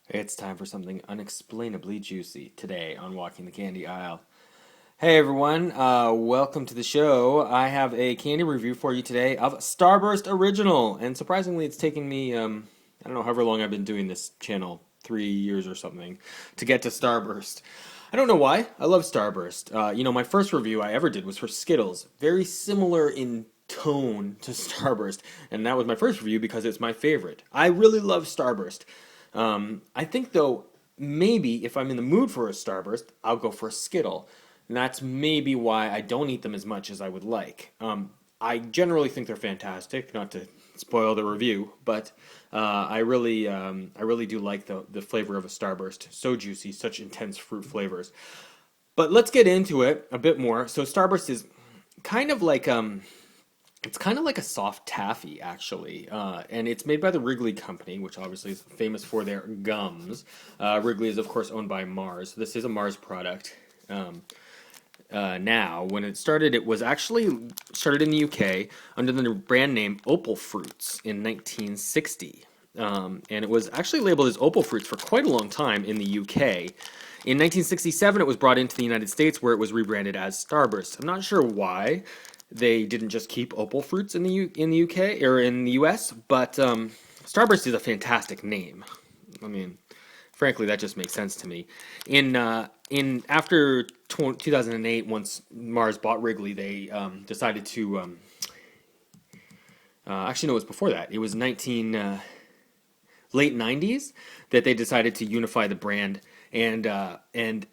It's time for something unexplainably juicy today on Walking the Candy Aisle. Hey everyone, welcome to the show. I have a candy review for you today of Starburst Original, and surprisingly, it's taken me I don't know however long I've been doing this channel, 3 years or something, to get to Starburst. I don't know why. I love Starburst. My first review I ever did was for Skittles, very similar in tone to Starburst, and that was my first review because it's my favorite. I really love Starburst. I think though maybe if I'm in the mood for a Starburst, I'll go for a Skittle, and that's maybe why I don't eat them as much as I would like. I generally think they're fantastic, not to spoil the review, but I really do like the flavor of a Starburst. So juicy, such intense fruit flavors. But let's get into it a bit more. So Starburst is kind of like it's kind of like a soft taffy, actually, and it's made by the Wrigley Company, which obviously is famous for their gums. Wrigley is, of course, owned by Mars. This is a Mars product. Now, when it started, it was actually started in the UK under the brand name Opal Fruits in 1960. And it was actually labeled as Opal Fruits for quite a long time in the UK. In 1967, it was brought into the United States where it was rebranded as Starburst. I'm not sure why they didn't just keep Opal Fruits in the UK or in the US, but Starburst is a fantastic name. I mean, frankly, that just makes sense to me. In after 2008, once Mars bought Wrigley, they decided to actually no, it was before that. It was late 90s that they decided to unify the brand, and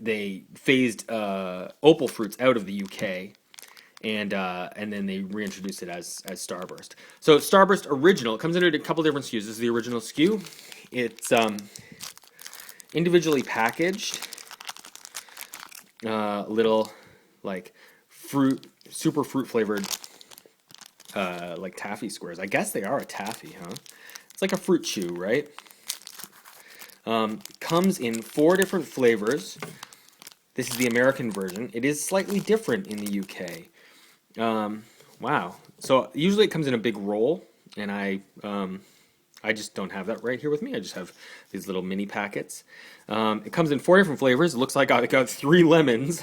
they phased Opal Fruits out of the UK, and then they reintroduced it as Starburst. So Starburst Original, it comes in a couple different SKUs. This is the original SKU. It's individually packaged, little like super fruit flavored, like taffy squares. I guess they are a taffy, huh? It's like a fruit chew, right? Comes in 4 different flavors. This is the American version. It is slightly different in the UK. Wow. So usually it comes in a big roll, and I just don't have that right here with me. I just have these little mini packets. It comes in 4 different flavors. It looks like I got 3 lemons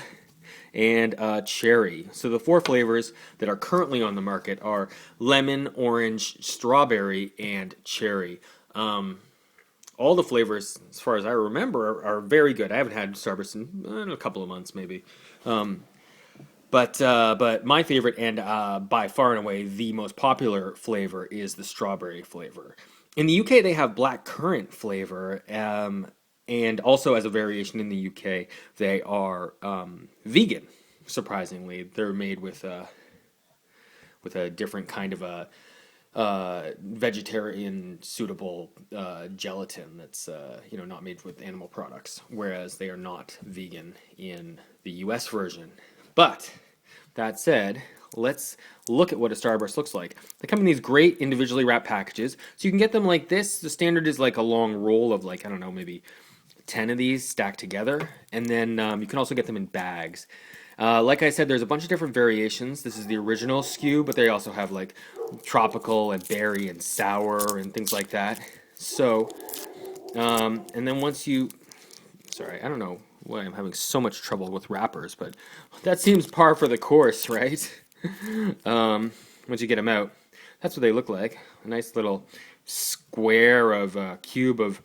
and cherry. So the 4 flavors that are currently on the market are lemon, orange, strawberry, and cherry. All the flavors, as far as I remember, are very good. I haven't had Starburst in a couple of months, maybe. But my favorite and by far and away the most popular flavor is the strawberry flavor. In the UK, they have black currant flavor, and also as a variation in the UK, they are vegan. Surprisingly, they're made with a different kind of a vegetarian suitable gelatin that's not made with animal products, whereas they are not vegan in the US version. But that said, let's look at what a Starburst looks like. They come in these great individually wrapped packages, so you can get them like this. The standard is like a long roll of, like, I don't know, maybe 10 of these stacked together, and then you can also get them in bags. Like I said, there's a bunch of different variations. This is the original SKU, but they also have like tropical and berry and sour and things like that. So, and then once you, sorry, I don't know why I'm having so much trouble with wrappers, but that seems par for the course, right? Once you get them out, that's what they look like. A nice little square of cube of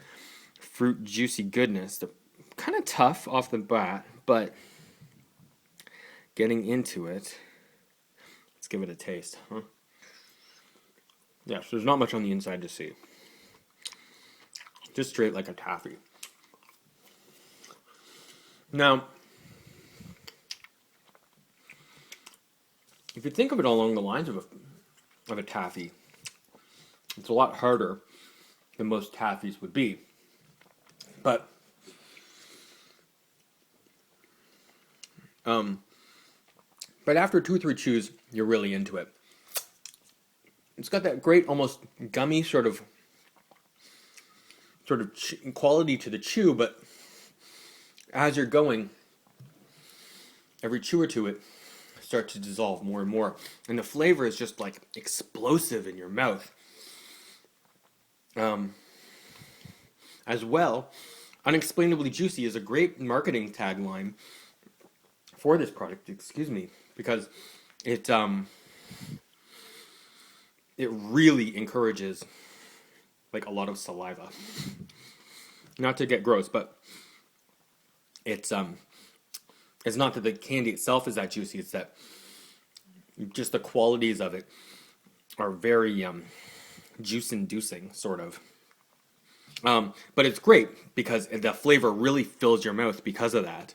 fruit juicy goodness. They're kind of tough off the bat, but getting into it, let's give it a taste, huh? Yes, there's not much on the inside to see. Just straight like a taffy. Now, if you think of it along the lines of a taffy, it's a lot harder than most taffies would be. But but after 2 or 3 chews, you're really into it. It's got that great, almost gummy sort of quality to the chew, but as you're going, every chew or two, it starts to dissolve more and more, and the flavor is just like explosive in your mouth. As well, unexplainably juicy is a great marketing tagline for this product, excuse me, because it really encourages like a lot of saliva. Not to get gross, but it's not that the candy itself is that juicy, it's that just the qualities of it are very juice inducing sort of. But it's great because the flavor really fills your mouth because of that.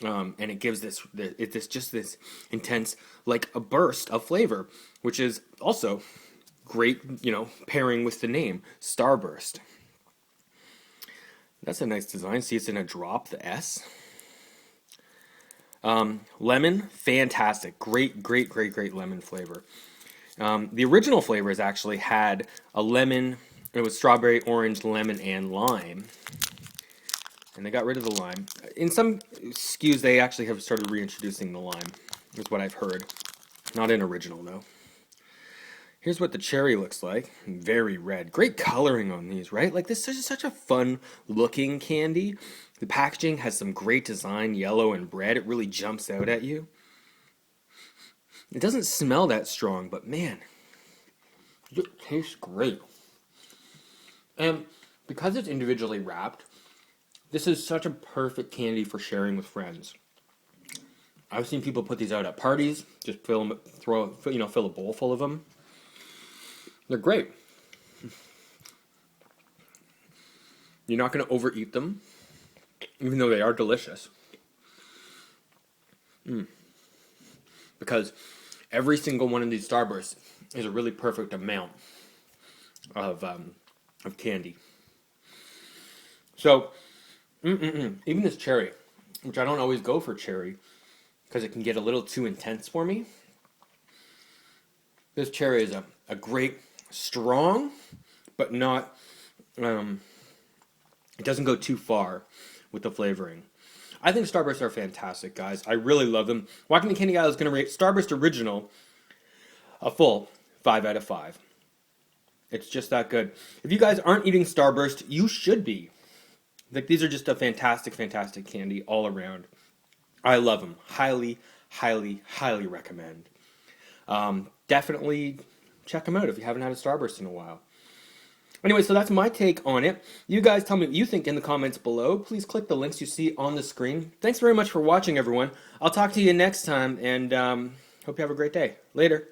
And it gives this intense, like a burst of flavor, which is also great, pairing with the name, Starburst. That's a nice design. See, it's in a drop, the S. Lemon, fantastic. Great lemon flavor. The original flavors actually had a lemon, it was strawberry, orange, lemon, and lime. And they got rid of the lime. In some SKUs, they actually have started reintroducing the lime, is what I've heard. Not in original, though. Here's what the cherry looks like. Very red. Great coloring on these, right? Like, this is such a fun-looking candy. The packaging has some great design, yellow and red. It really jumps out at you. It doesn't smell that strong, but man, it tastes great. And because it's individually wrapped, this is such a perfect candy for sharing with friends. I've seen people put these out at parties, just fill a bowl full of them. They're great. You're not going to overeat them, even though they are delicious. Because every single one of these Starbursts is a really perfect amount of candy. So, even this cherry, which I don't always go for cherry, because it can get a little too intense for me. This cherry is a great, strong, but not, it doesn't go too far with the flavoring. I think Starbursts are fantastic, guys. I really love them. Walking the Candy Aisle is going to rate Starburst Original a full 5 out of 5. It's just that good. If you guys aren't eating Starburst, you should be. Like, these are just a fantastic candy all around. I love them. Highly recommend. Definitely check them out if you haven't had a Starburst in a while. Anyway, so that's my take on it. You guys tell me what you think in the comments below. Please click the links you see on the screen. Thanks very much for watching, everyone. I'll talk to you next time, and hope you have a great day. Later.